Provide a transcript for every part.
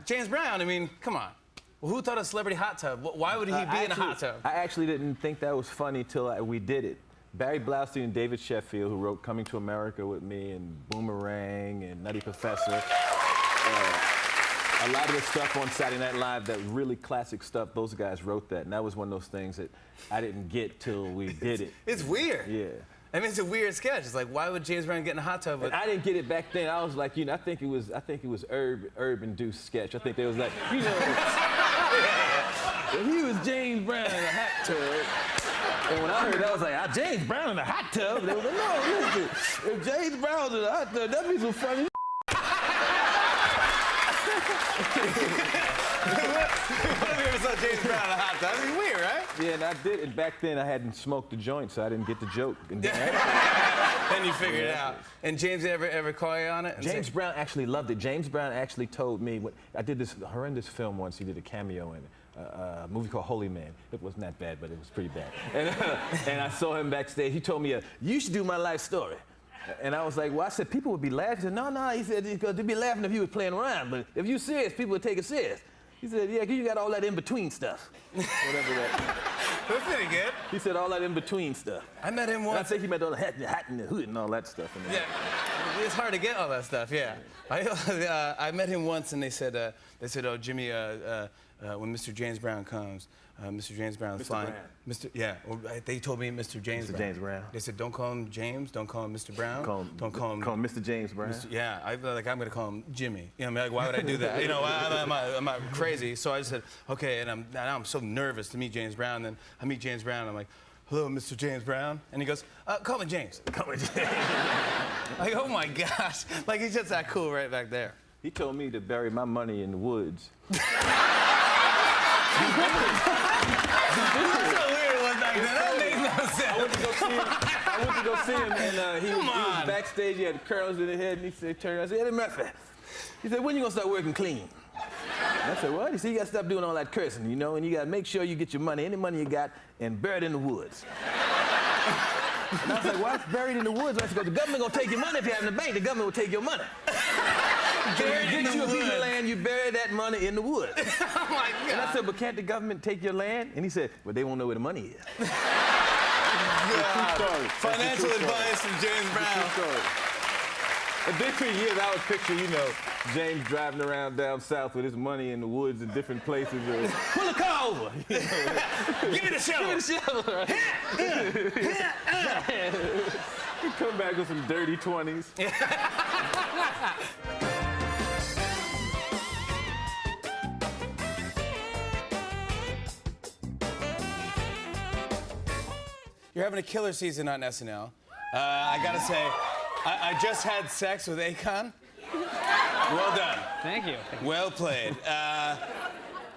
James Brown, I mean, come on. Well, who thought of Celebrity Hot Tub? Why would he be in a hot tub? I actually didn't think that was funny till we did it. Barry Blaustein and David Sheffield, who wrote Coming to America with me and Boomerang and Nutty Professor. A lot of the stuff on Saturday Night Live, that really classic stuff, those guys wrote that. And that was one of those things that I didn't get till we did it. It's weird. Yeah. I mean, it's a weird sketch. It's like, why would James Brown get in a hot tub? And I didn't get it back then. I was like, I think it was herb-induced sketch. I think they was like, if he was James Brown in a hot tub. And when I heard that, I was like, James Brown in a hot tub? They was like, no, listen, if James Brown's in a hot tub, that'd be some funny. What if you ever saw James Brown in a hot tub? That'd be weird, right? Yeah, and I did. And back then, I hadn't smoked the joint, so I didn't get the joke. Then you figured it out. And James ever call you on it? James Brown actually loved it. James Brown actually told me, I did this horrendous film once. He did a cameo in it. A movie called Holy Man. It wasn't that bad, but it was pretty bad. And I saw him backstage. He told me, you should do my life story. And I was like, well, I said, people would be laughing. He said, no. He said, because they'd be laughing if you was playing around. But if you serious, people would take it serious. He said, yeah, 'cause you got all that in-between stuff. Whatever that. That's pretty good. He said all that in-between stuff. I met him once. And I think he meant all the hat and the hood and all that stuff. Yeah, it's hard to get all that stuff, yeah. I met him once and they said, oh, Jimmy, when Mr. James Brown comes, Mr. James Brown's flying. They told me Mr. James Brown. James Brown. They said, don't call him James, don't call him Mr. Brown. Don't call him Mr. James Brown. I'm gonna call him Jimmy. You know, I mean, like, why would I do that? You know, am I crazy? So I just said, okay, and now I'm so nervous to meet James Brown. Then I meet James Brown, and I'm like, hello, Mr. James Brown. And he goes, call me James. Call me James. Like, oh my gosh. Like, he's just that cool right back there. He told me to bury my money in the woods. That's so weird one night. That makes no sense. I went to go see him, and he was backstage. He had curls in his head, and he said, I said, Eddie Murphy. He said, when you gonna start working clean? And I said, what? He said, you gotta stop doing all that cursing, you know, and you gotta make sure you get your money, any money you got, and bury it in the woods. And I was like, why it's buried in the woods? I said, because the government gonna take your money if you have in the bank. The government will take your money. Buried in the woods. You a piece of land, you bury that money in the woods. Oh my God. And I said, but can't the government take your land? And he said, well, they won't know where the money is. Financial advice from James Brown. And then for years, I would picture, James driving around down south with his money in the woods in different places. Pull the car over. Give me the shovel. Give me the shovel. He'd come back with some dirty 20s. You're having a killer season on SNL. I gotta say, I just had sex with Akon. Well done. Thank you. Well played.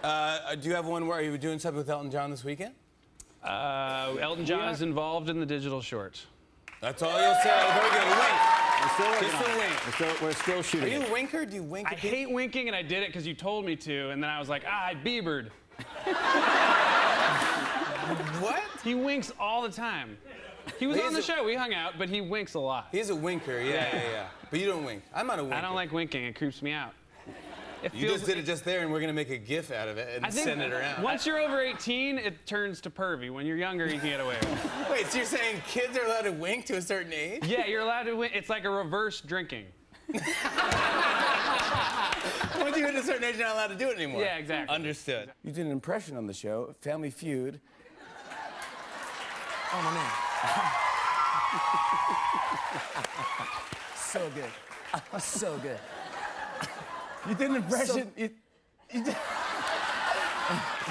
Do you have one where you were doing something with Elton John this weekend? Elton John is involved in the digital short. That's all you'll say. Very good. Wink. Just a wink. We're still shooting. Are you a winker? Do you wink at people? I hate winking, and I did it because you told me to, and then I was like, I Biebered. What? He winks all the time. He was on the show. We hung out, but he winks a lot. He's a winker, yeah. But you don't wink. I'm not a winker. I don't like winking. It creeps me out. You just did it just there, and we're going to make a GIF out of it and send it around. Once you're over 18, it turns to pervy. When you're younger, you can get away with it. Wait, so you're saying kids are allowed to wink to a certain age? Yeah, you're allowed to wink. It's like a reverse drinking. Once you hit a certain age, you're not allowed to do it anymore. Yeah, exactly. Understood. You did an impression on the show, Family Feud. Oh, my man. So good. So good. You did an impression. So...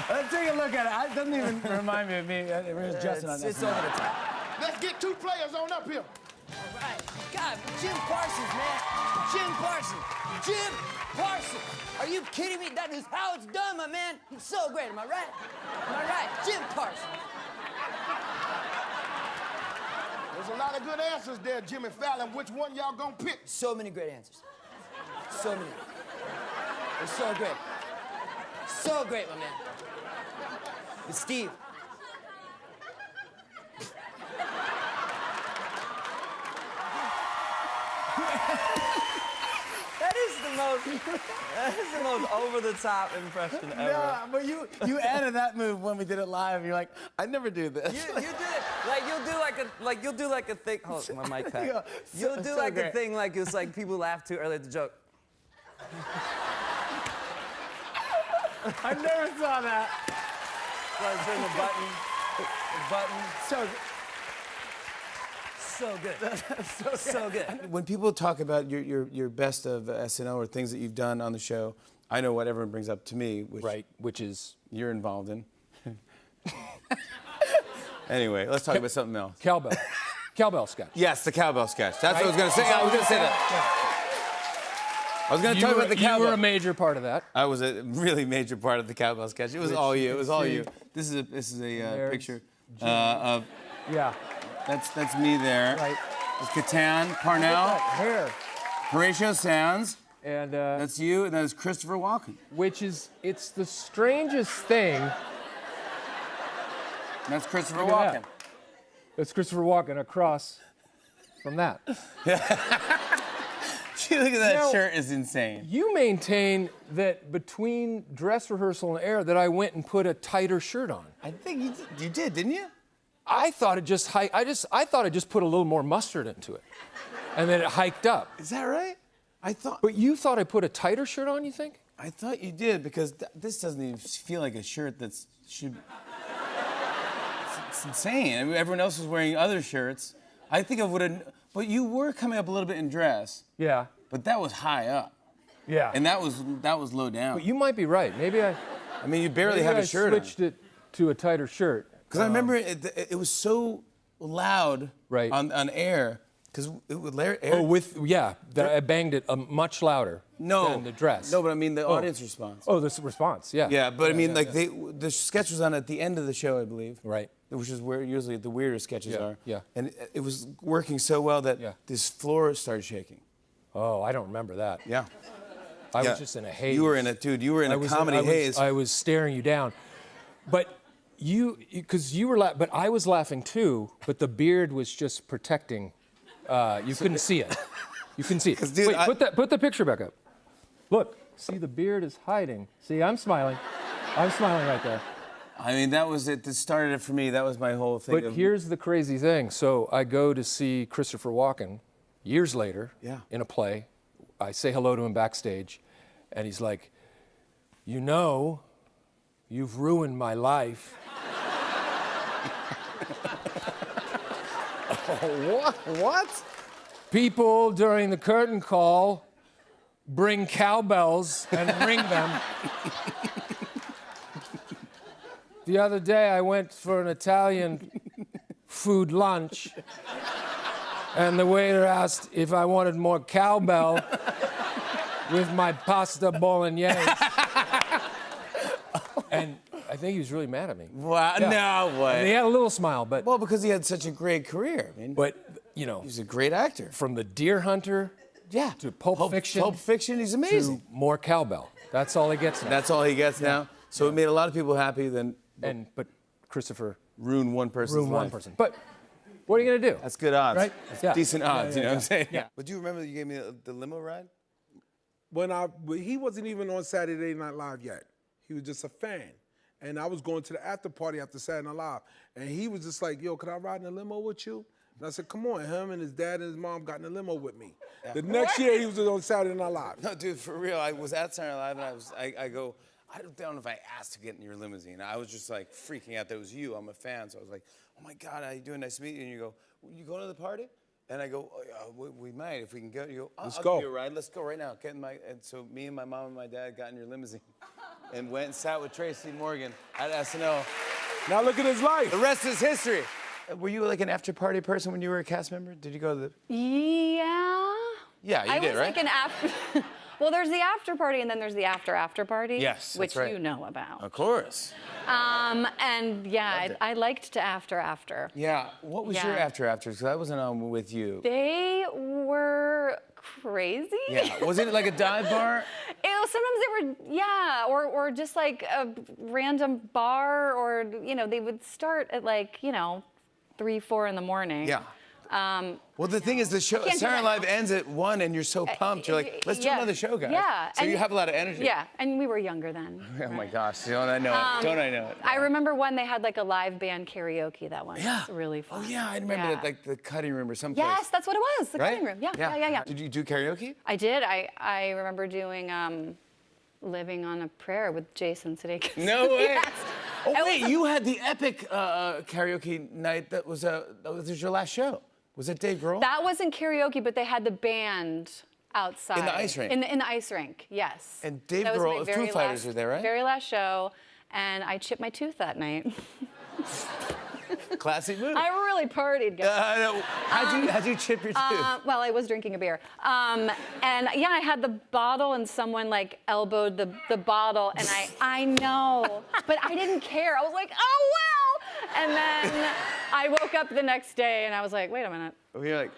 Let's take a look at it. It doesn't even remind me of me. It was Justin on that. It's over the top. Let's get two players on up here. All right. God, Jim Parsons, man. Jim Parsons. Jim Parsons. Are you kidding me? That is how it's done, my man. He's so great. Am I right? Am I right? Jim Parsons. There's a lot of good answers there, Jimmy Fallon. Which one y'all gonna pick? So many great answers. So many. They're so great. So great, my man. But Steve. That is the the most over-the-top impression ever. Yeah, but you added that move when we did it live. You're like, I never do this. You did it. Like you'll do like a thing. Hold my mic pack. Yeah, You'll do so like a great. thing like it's like people laugh too early at the joke. I never saw that. Like turn the button. So So good. So good. When people talk about your best of SNL or things that you've done on the show, I know what everyone brings up to me, which is you're involved in. Anyway, let's talk about something else. cowbell. Cowbell sketch. Yes, the cowbell sketch. That's what I was going to say. I was going to say that. I was going to talk about the cowbell. You were a major part of that. I was a really major part of the cowbell sketch. It was all you. It was all you. This is a There's picture of. Yeah. That's me there. Right. There's Catan, Parnell, Hair. Horatio Sands. And That's you, and that's Christopher Walken. it's the strangest thing. That's Christopher Look at Walken. It's Christopher Walken across from that. Look at that Now- shirt is insane. You maintain that between dress rehearsal and air that I went and put a tighter shirt on. I think you did, didn't you? I thought it just I thought I just put a little more mustard into it, and then it hiked up. Is that right? I thought But you thought I put a tighter shirt on? You think? I thought you did because this doesn't even feel like a shirt that's should. It's insane. I mean, everyone else was wearing other shirts. I think I would have. But you were coming up a little bit in dress. Yeah. But that was high up, Yeah. and that was low down. But you might be right. Maybe I I mean, you barely maybe have I a shirt on. switched it to a tighter shirt. Because I remember it was so loud Right. on air. Because it would air. That I banged it much louder than the dress. No, but I mean the audience response. Oh, this response, yeah. Yeah, but I mean, the sketch was on at the end of the show, I believe. Right. Which is where usually the weirder sketches Yeah, are. yeah. And it was working so well that Yeah. this floor started shaking. Oh, I don't remember that. Yeah. I Yeah. was just in a haze. You were in a comedy haze. I was staring you down, but because you were but I was laughing too. But the beard was just protecting. You couldn't see it. You couldn't see it. 'Cause, dude, Wait, put the picture back up. Look, see the beard is hiding. See, I'm smiling. I'm smiling right there. I mean, that was it that started it for me. That was my whole thing. But here's the crazy thing. So I go to see Christopher Walken years later in a play. I say hello to him backstage, and he's like, "You know, you've ruined my life." What? People during the curtain call bring cowbells and ring them. The other day I went for an Italian food lunch, and the waiter asked if I wanted more cowbell with my pasta bolognese. And I think he was really mad at me. Wow, Yeah. no way. And he had a little smile, but Well, because he had such a great career. I mean, you know, he's a great actor. from The Deer Hunter Yeah. to Pulp Fiction Pulp Fiction, he's amazing. to more cowbell. That's all he gets now. That's all he gets now. So it made a lot of people happy. Then But Christopher ruin one person's ruined life. one person. But what are you gonna do? That's good odds. Right? That's Yeah. decent odds, you know what I'm saying? Yeah. But do you remember that you gave me the limo ride? When he wasn't even on Saturday Night Live yet. He was just a fan. And I was going to the after party after Saturday Night Live. And he was just like, yo, could I ride in the limo with you? And I said, come on. Him and his dad and his mom got in the limo with me. The next year, he was on Saturday Night Live. No, dude, for real. I was at Saturday Night Live, and I go, I don't know if I asked to get in your limousine. I was just like freaking out that it was you. I'm a fan, so I was like, oh my God, how you doing? Nice to meet you. And you go, you going to the party? And I go, oh, yeah, we might if we can go. You go, I'll go. give you a ride. Let's go right now. And so me and my mom and my dad got in your limousine and went and sat with Tracy Morgan at SNL. Now look at his life. The rest is history. Were you like an after party person when you were a cast member? Did you go to the? Yeah. Yeah, you I did, was right? like an after. Well, there's the after party and then there's the after party. Yes, that's which right. you know about. Of course. And yeah, I liked to after. Yeah. What was your Yeah. afters? Because I wasn't on with you. They were crazy. Yeah. Was it like a dive bar? Sometimes they were, or just like a random bar, or they would start at 3, 4 in the morning. Yeah. Well, the thing is, the show can't do Saturday that Night Live ends at 1, and you're so pumped. You're like, let's do yeah. another show, guys. Yeah. So and you have a lot of energy. Yeah, and we were younger then. Oh my gosh, don't I know it? Don't I know it? I remember when they had like a live band karaoke. That one Yeah. was really fun. Oh yeah, I remember that, like the cutting room or someplace. Yes, that's what it was. The Right? cutting room. Yeah. Did you do karaoke? I did. I remember doing Living on a Prayer with Jason Sudeikis. No way. Yes. Oh It wait, was- you had the epic karaoke night. That was your last show. Was it Dave Grohl? That wasn't karaoke, but they had the band outside. In the ice rink? In the ice rink, yes. And Dave That was Grohl my of very Foo Fighters last- were there, right? Very last show, and I chipped my tooth that night. Classy move. I really partied, guys. How'd you chip your tooth? Well, I was drinking a beer. And yeah, I had the bottle and someone like elbowed the bottle and I know, but I didn't care. I was like, oh, well. And then I woke up the next day and I was like, wait a minute. You're like,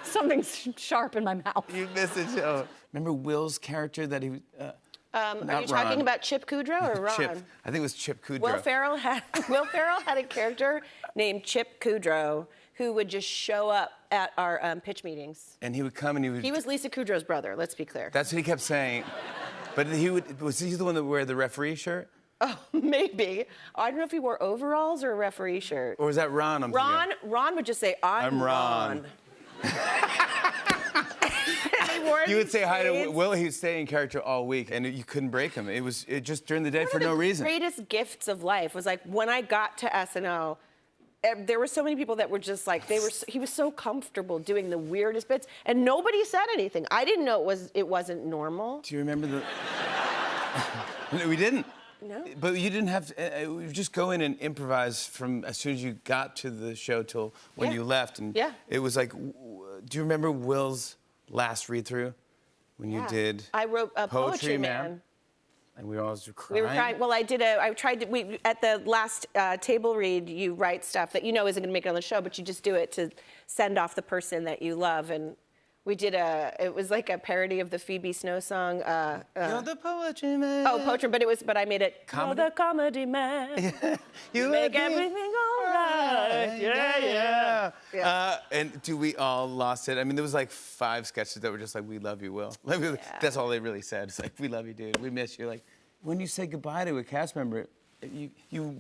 Something's sharp in my mouth. you missed the show. Remember Will's character that he Are you Not talking Ron. about Chip Kudrow or Ron? Chip. I think it was Chip Kudrow. Will Ferrell had a character named Chip Kudrow who would just show up at our pitch meetings. And he would come and He was Lisa Kudrow's brother. Let's be clear. That's what he kept saying. But was he the one that would wear the referee shirt? Oh, maybe. I don't know if he wore overalls or a referee shirt. Or was that Ron? I'm thinking? Ron would just say, I'm Ron. You would say hi to Will. He would stay in character all week, and you couldn't break him. It was just during the day for no reason. One of the greatest gifts of life was like when I got to SNL, there were so many people that were just like he was so comfortable doing the weirdest bits, and nobody said anything. I didn't know it wasn't normal. Do you remember the? No, we didn't. No. But you didn't have to. You just go in and improvise from as soon as you got to the show till when you left, and it was like. Do you remember Will's last read-through when you did? I wrote a Poetry Man. And we were all just crying. We were crying. Well, I tried to. At the last table read, you write stuff that you know isn't going to make it on the show, but you just do it to send off the person that you love. And we did it was like a parody of the Phoebe Snow song. You're the Poetry Man. Oh, Poetry, but I made it. Comedy? You're the Comedy Man. You make everything all right. Yeah. And we all lost it. I mean, there was like 5 sketches that were just like, "We love you, Will." Like, that's all they really said. It's like, "We love you, dude. We miss you." Like, when you say goodbye to a cast member, you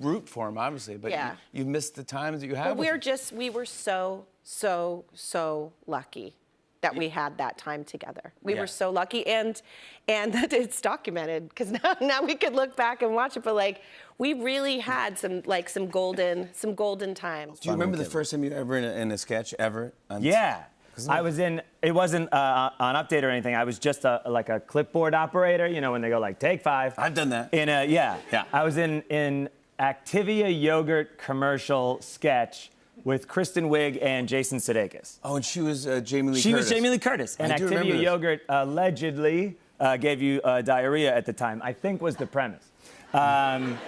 root for him, obviously, but you miss the times that you have. But we were so lucky that we had that time together. We were so lucky, and that it's documented because now we could look back and watch it. But like, we really had some golden times. Do you remember the first time you ever in a sketch ever? Yeah. I was in, it wasn't on Update or anything. I was just like a clipboard operator, you know, when they go like, take 5. I've done that. Yeah. I was in Activia yogurt commercial sketch with Kristen Wiig and Jason Sudeikis. Oh, and she was Jamie Lee Curtis. She was Jamie Lee Curtis. And I do remember Activia this. yogurt allegedly gave you diarrhea at the time, I think was the premise. And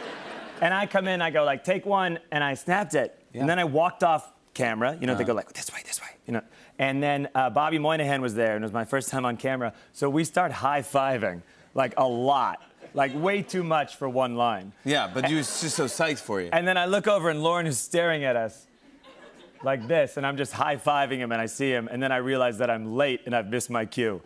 I come in, I go like, take 1, and I snapped it. And then I walked off camera. You know, they go like, this way, you know. And then Bobby Moynihan was there, and it was my first time on camera. So we start high-fiving, like a lot. Like way too much for 1 line. Yeah, but he was just so psyched for you. And then I look over, and Lauren is staring at us like this, and I'm just high-fiving him, and I see him, and then I realize that I'm late, and I've missed my cue.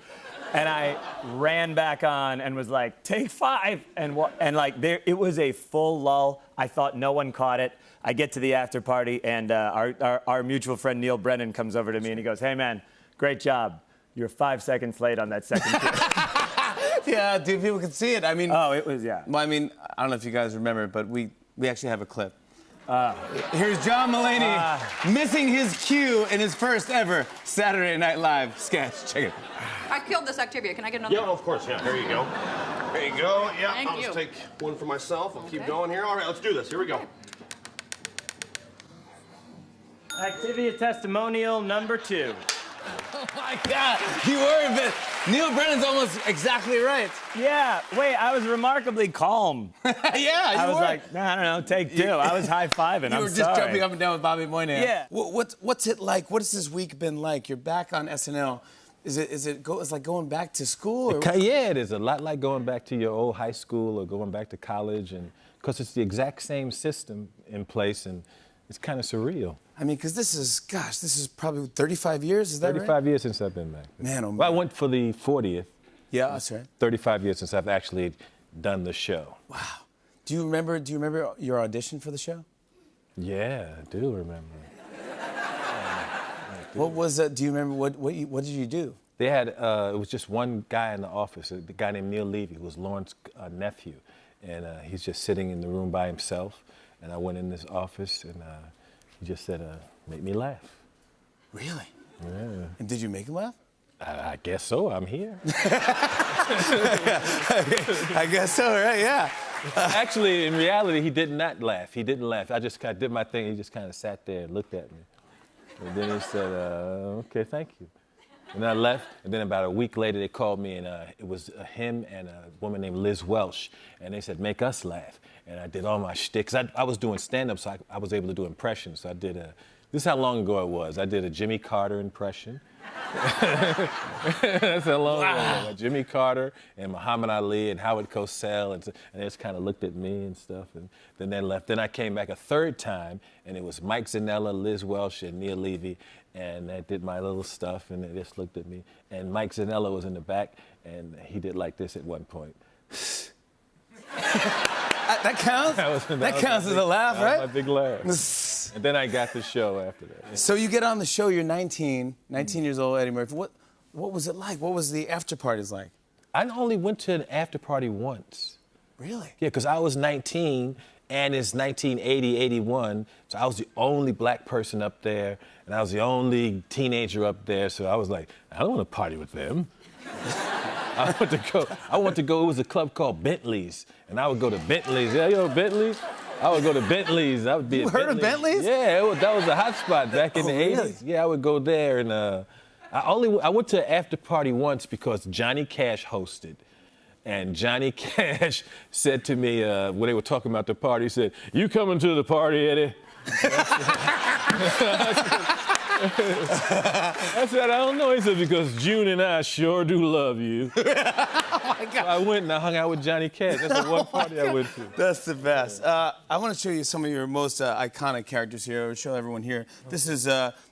And I ran back on and was like, take 5. And like, it was a full lull. I thought no one caught it. I get to the after party, and our mutual friend Neil Brennan comes over to me, and he goes, hey, man, great job. You're 5 seconds late on that second cue. Yeah, dude, people can see it. I mean... Oh, it was, yeah. Well, I mean, I don't know if you guys remember, but we actually have a clip. Here's John Mulaney missing his cue in his first ever Saturday Night Live sketch. Check it. I killed this Activia. Can I get another? Yeah, of course. Yeah, there you go. There you go. Yeah, Thank I'll you. just take 1 for myself. I'll keep going here. All right, let's do this. Here we go. Activia testimonial number 2. Oh my God, you were a bit. Neil Brennan's almost exactly right. Yeah, wait, I was remarkably calm. Yeah, you I was were. like, I don't know, take 2. I was high-fiving. You I'm were just sorry. jumping up and down with Bobby Moynihan. Yeah. What's it like? What has this week been like? You're back on SNL. It's like going back to school? Or? Yeah, it is a lot like going back to your old high school or going back to college, and because it's the exact same system in place, and It's kind of surreal. I mean, because this is probably 35 years, is that 35 years since I've been back. Man, oh man. Well, I went for the 40th. Yeah, that's right. 35 years since I've actually done the show. Wow. Do you remember your audition for the show? Yeah, I do remember. What was that? Do you remember what did you do? They had, it was just one guy in the office, the guy named Neil Levy, who was Lawrence's nephew. And he's just sitting in the room by himself. And I went in this office and he just said, make me laugh. Really? Yeah. And did you make him laugh? I guess so, I'm here. I guess so, right, yeah. Actually, in reality, he did not laugh. He didn't laugh. I just kind of did my thing. He just kind of sat there and looked at me. And then he said, okay, thank you. And then I left, and then about a week later, they called me, and it was him and a woman named Liz Welsh, and they said, make us laugh. And I did all my shtick, because I was doing stand-up, so I was able to do impressions. So I did this is how long ago it was. I did a Jimmy Carter impression. That's how long ago it was. Jimmy Carter and Muhammad Ali and Howard Cosell, and they just kind of looked at me and stuff, and then they left. Then I came back a third time, and it was Mike Zanella, Liz Welsh, and Neil Levy, and I did my little stuff, and they just looked at me. And Mike Zanella was in the back, and he did like this at one point. That counts? That counts as a laugh, right? That was my big laugh. And then I got the show after that. So you get on the show, you're 19 years old, Eddie Murphy. What was it like? What was the after parties like? I only went to an after party once. Really? Yeah, because I was 19, and it's 1980, 81, so I was the only black person up there, and I was the only teenager up there, so I was like, I don't want to party with them. I want to go, it was a club called Bentley's, and I would go to Bentley's. Yeah, you know Bentley's? I would go to Bentley's. I would be You at heard of Bentley's. Bentley's? Yeah, that was a hot spot back in the 80s. Really? Yeah, I would go there, and I went to an after party once because Johnny Cash hosted. And Johnny Cash said to me, when they were talking about the party, he said, "You coming to the party, Eddie?" I said, I don't know. He said, because June and I sure do love you. Oh my God. So I went and I hung out with Johnny Cash. That's the one party I went to. That's the best. I want to show you some of your most iconic characters here. I'll show everyone here. This is,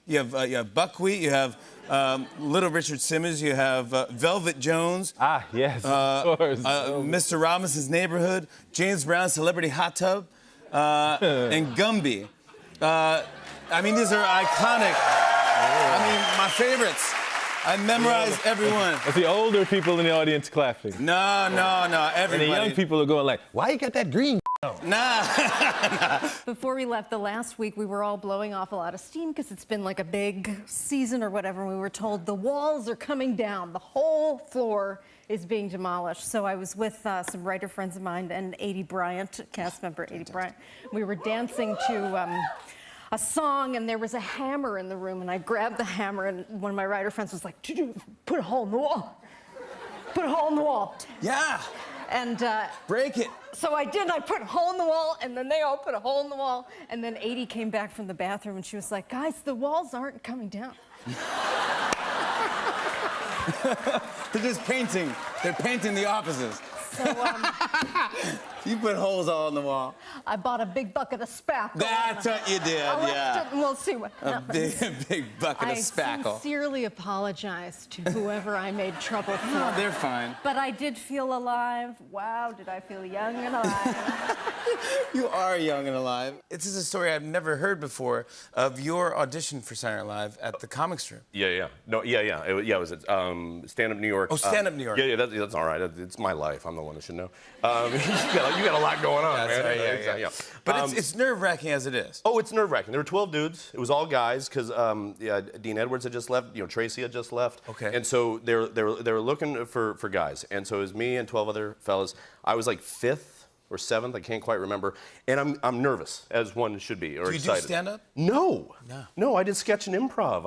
you have Buckwheat, you have Little Richard Simmons, you have Velvet Jones. Ah, yes, of course. Mr. Robinson's Neighborhood, James Brown's Celebrity Hot Tub, and Gumby. I mean, these are iconic. I mean, my favorites. I memorized everyone. It's the older people in the audience clapping. No, everybody. And the young people are going like, why you got that green on? Nah. Before we left the last week, we were all blowing off a lot of steam because it's been like a big season or whatever. And we were told the walls are coming down. The whole floor is being demolished. So I was with some writer friends of mine and Aidy Bryant, cast member Aidy Bryant. We were dancing to a song, and there was a hammer in the room, and I grabbed the hammer, and one of my writer friends was like, put a hole in the wall. Put a hole in the wall. Yeah. And break it. So I did. I put a hole in the wall, and then they all put a hole in the wall. And then Aidy came back from the bathroom, and she was like, guys, the walls aren't coming down. They're just painting. They're painting the offices. So, you put holes all on the wall. I bought a big bucket of spackle. That's what you did, I left yeah. it, and we'll see what happens. Big bucket of spackle. I sincerely apologize to whoever I made trouble for. No, they're fine. But I did feel alive. Wow, did I feel young and alive. You are young and alive. This is a story I've never heard before of your audition for Saturday Night Live at the Comic Strip. Yeah. No, yeah. It was at Stand Up New York. Oh, Stand Up New York. Yeah, that's all right. It's my life. I'm the one that should know. You got a lot going on, that's man. Right, yeah. But it's nerve-wracking as it is. Oh, it's nerve-wracking. There were 12 dudes. It was all guys because Dean Edwards had just left. Tracy had just left. Okay. And so they were looking for guys. And so it was me and 12 other fellas. I was like 5th or 7th. I can't quite remember. And I'm nervous, as one should be, or excited. Do you do stand-up? No. I did sketch and improv.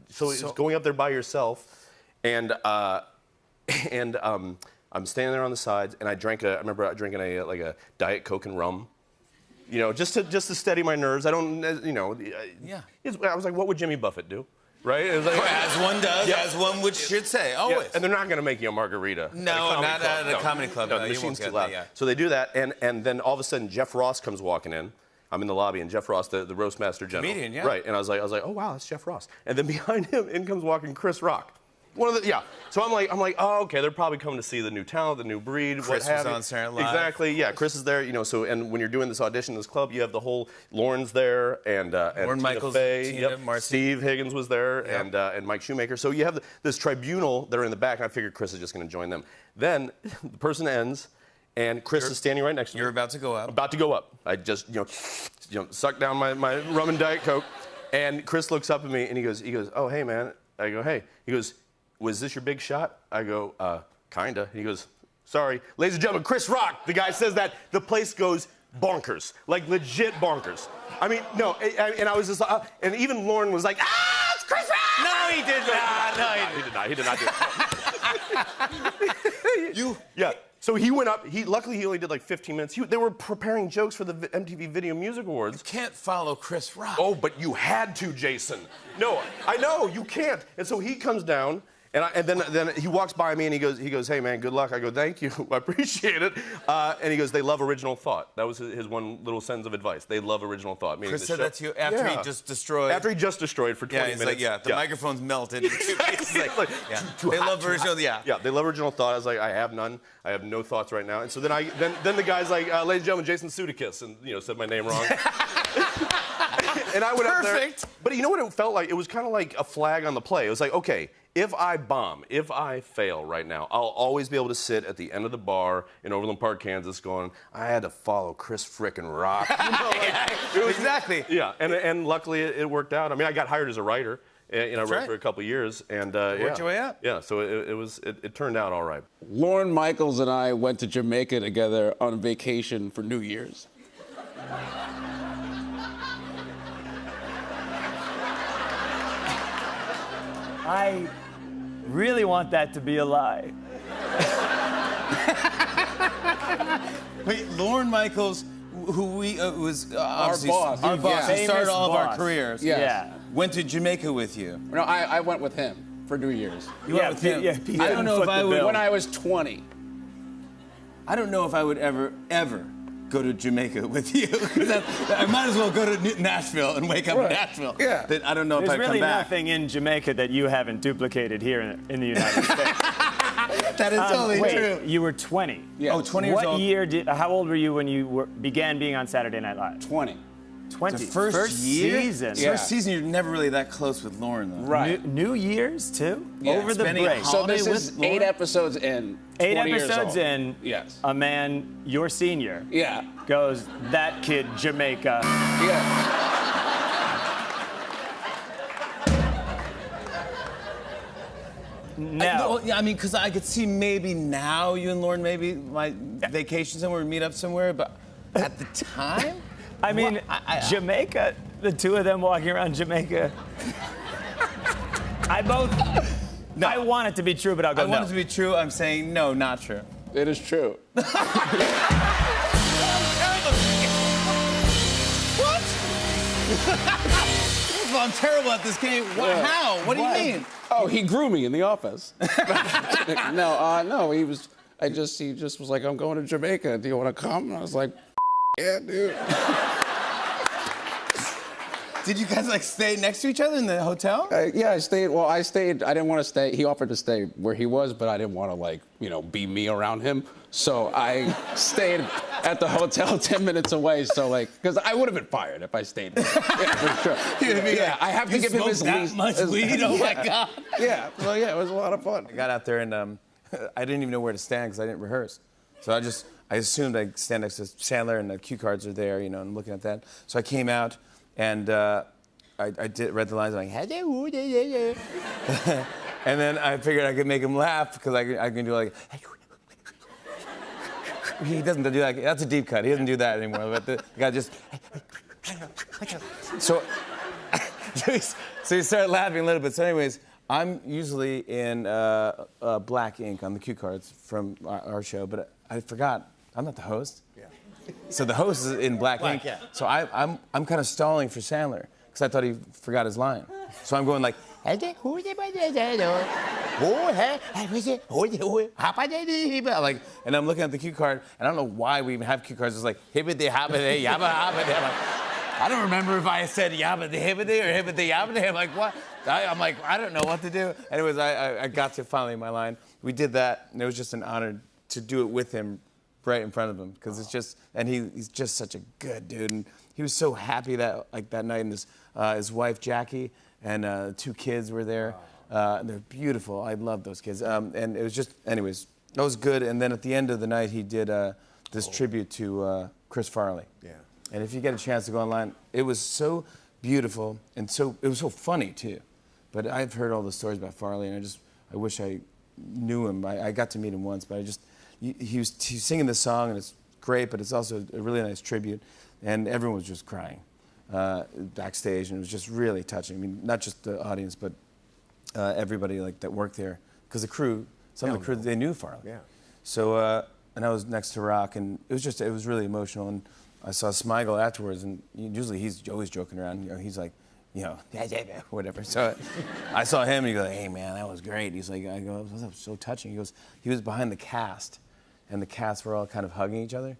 So it's going up there by yourself, and I'm standing there on the sides, and I remember drinking a Diet Coke and rum, just to steady my nerves. I don't, Yeah. I was like, what would Jimmy Buffett do? Right? It was like, as one does, as one should say, always. Yeah, and they're not going to make you a margarita. No, not at a comedy club. No, the machine's too loud. So they do that, and then all of a sudden, Jeff Ross comes walking in. I'm in the lobby, and Jeff Ross, the roast master general. Comedian, yeah. Right, and I was like, oh wow, that's Jeff Ross. And then behind him, in comes walking Chris Rock. So I'm like, oh, okay, they're probably coming to see the new talent, the new breed, Chris what have was you. on Saturday Night Live. Exactly, yeah. Chris is there, you know. So, and when you're doing this audition, this club, you have the whole Lauren's there, and Lorne Tina Michaels, Fey, Tina, Marcy. Steve Higgins was there, and Mike Shoemaker. So you have this tribunal that are in the back, and I figured Chris is just going to join them. Then the person ends, and Chris is standing right next to me. You're about to go up. About to go up. I just, suck down my rum and Diet Coke, and Chris looks up at me, and he goes, oh, hey, man. I go, hey. He goes, was this your big shot? I go, kinda. He goes, sorry. Ladies and gentlemen, Chris Rock. The guy says that. The place goes bonkers. Like, legit bonkers. I mean, no, and I was just like, and even Lauren was like, it's Chris Rock! No, he did not. No, He did not do it. Yeah. So he went up. Luckily, he only did like 15 minutes. They were preparing jokes for the MTV Video Music Awards. You can't follow Chris Rock. Oh, but you had to, Jason. No, I know, you can't. And so he comes down, and then he walks by me and he goes, hey man, good luck. I go, thank you, I appreciate it. And he goes, they love original thought. That was his one little sentence of advice. They love original thought. Chris said that to you after he just destroyed. After he just destroyed for 20 minutes. Like, the microphone's melted. They love original. Yeah, they love original thought. I was like, I have none. I have no thoughts right now. And so then the guy's like, ladies and gentlemen, Jason Sudeikis, and said my name wrong. And I went up there. But you know what it felt like? It was kind of like a flag on the play. It was like, okay, if I bomb, if I fail right now, I'll always be able to sit at the end of the bar in Overland Park, Kansas, going, I had to follow Chris frickin' Rock. Exactly. Yeah, and luckily it worked out. I mean, I got hired as a writer. I wrote for a couple years, and worked your way up. Yeah, so it turned out all right. Lorne Michaels and I went to Jamaica together on vacation for New Year's. I really want that to be a lie. Wait, Lorne Michaels, who was our boss, who started all of our boss. careers, Yeah. went to Jamaica with you. No, I went with him for New Year's. You went with him? Yeah, I don't know if I would. When I was 20. I don't know if I would ever go to Jamaica with you. I might as well go to Nashville and wake up in Nashville. Yeah. I don't know if I'd There's really come back. nothing in Jamaica that you haven't duplicated here in the United States. That is totally true. You were 20. Yes. Oh, 20 years old. What year how old were you when you began being on Saturday Night Live? 20. 20. The first year? season. Yeah. First season, you're never really that close with Lauren, though. Right. New Year's, too? Yeah. Over the Spending a break. So this Holiday is with 8 Lauren? episodes in. 8 20 years episodes old. in, Yes. a man, your senior, Yeah. goes, that kid, Jamaica. Yeah. No. I mean, because I could see maybe now you and Lauren maybe might vacation somewhere, meet up somewhere, but at the time? I mean, Jamaica, the two of them walking around Jamaica. I want it to be true, but I'll go I want it to be true. I'm saying no, not true. It is true. I'm terrible at this game. Yeah. How? What do you mean? Oh, he grew me in the office. No, he just was like, I'm going to Jamaica. Do you want to come? And I was like, yeah, dude. Did you guys stay next to each other in the hotel? Yeah, I stayed. Well, I didn't want to stay. He offered to stay where he was, but I didn't want to be me around him. So I stayed at the hotel 10 minutes away. So because I would have been fired if I stayed there. Yeah, for sure. Yeah, I have to give him his lease. Much weed? Oh my God. Yeah. So yeah, it was a lot of fun. I got out there and I didn't even know where to stand because I didn't rehearse. So I assumed I'd stand next to Sandler and the cue cards are there, and looking at that. So I came out and I read the lines like, hello, and then I figured I could make him laugh because I can do like. He doesn't do that. That's a deep cut. He doesn't do that anymore. But the guy just. So he started laughing a little bit. So anyways, I'm usually in black ink on the cue cards from our show, but I forgot. I'm not the host. Yeah. So the host is in black ink. Yeah. So I'm kind of stalling for Sandler because I thought he forgot his line. So I'm going like. Like, and I'm looking at the cue card, and I don't know why we even have cue cards. It's like, hibbity, hobbity, yabba, hobbity. I don't remember if I said yabba-de hibbity or hibbity yabba-de. I'm like, what? I'm like, I don't know what to do. Anyways, I got to finally my line. We did that, and it was just an honor to do it with him right in front of him, because it's just, and he's just such a good dude. And he was so happy that, like, that night, and his wife, Jackie, and 2 kids were there. They're beautiful. I love those kids. And it was just, anyways, that was good. And then at the end of the night, he did this tribute to Chris Farley. Yeah. And if you get a chance to go online, it was so beautiful, and it was so funny too. But I've heard all the stories about Farley, and I wish I knew him. I got to meet him once, but he was singing this song, and it's great, but it's also a really nice tribute, and everyone was just crying backstage, and it was just really touching. I mean, not just the audience, but everybody that worked there, because the crew, some of the crew, they knew Farley. Yeah. So, and I was next to Rock, and it was really emotional. And I saw Smigel afterwards, and usually he's always joking around. You know, he's like, you know, whatever. So I saw him, and he goes, "Hey man, that was great." He's like, I go, "That was so touching." He goes, he was behind the cast, and the cast were all kind of hugging each other,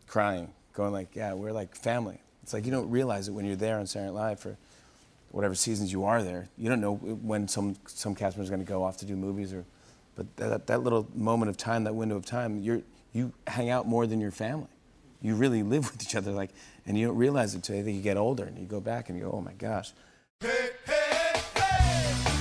crying, going like, "Yeah, we're like family." It's like you don't realize it when you're there on Saturday Night Live for whatever seasons you are there. You don't know when some cast members are going to go off to do movies, but that little moment of time, that window of time, you hang out more than your family. You really live with each other, and you don't realize it until you get older, and you go back and you go, "Oh my gosh." Hey, hey, hey.